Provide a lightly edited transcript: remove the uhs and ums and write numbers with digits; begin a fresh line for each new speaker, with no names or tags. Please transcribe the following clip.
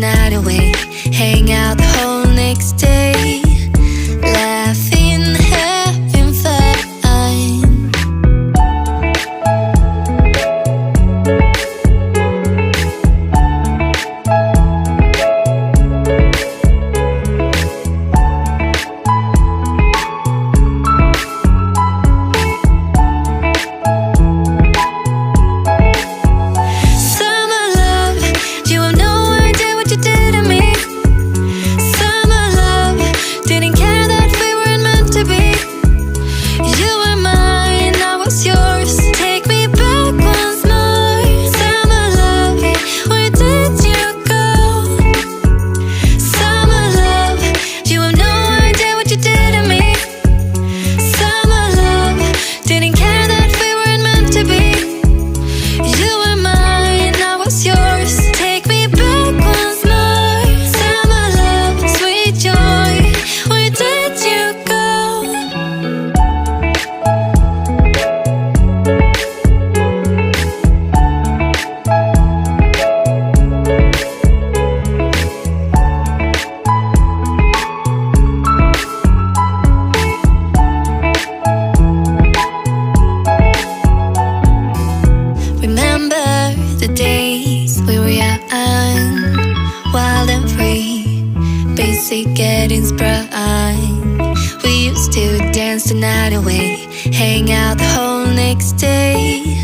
night away, hang out the whole next day, laughing, having fun. The days we were young, wild and free, basic at Prime. We used to dance the night away, hang out the whole next day,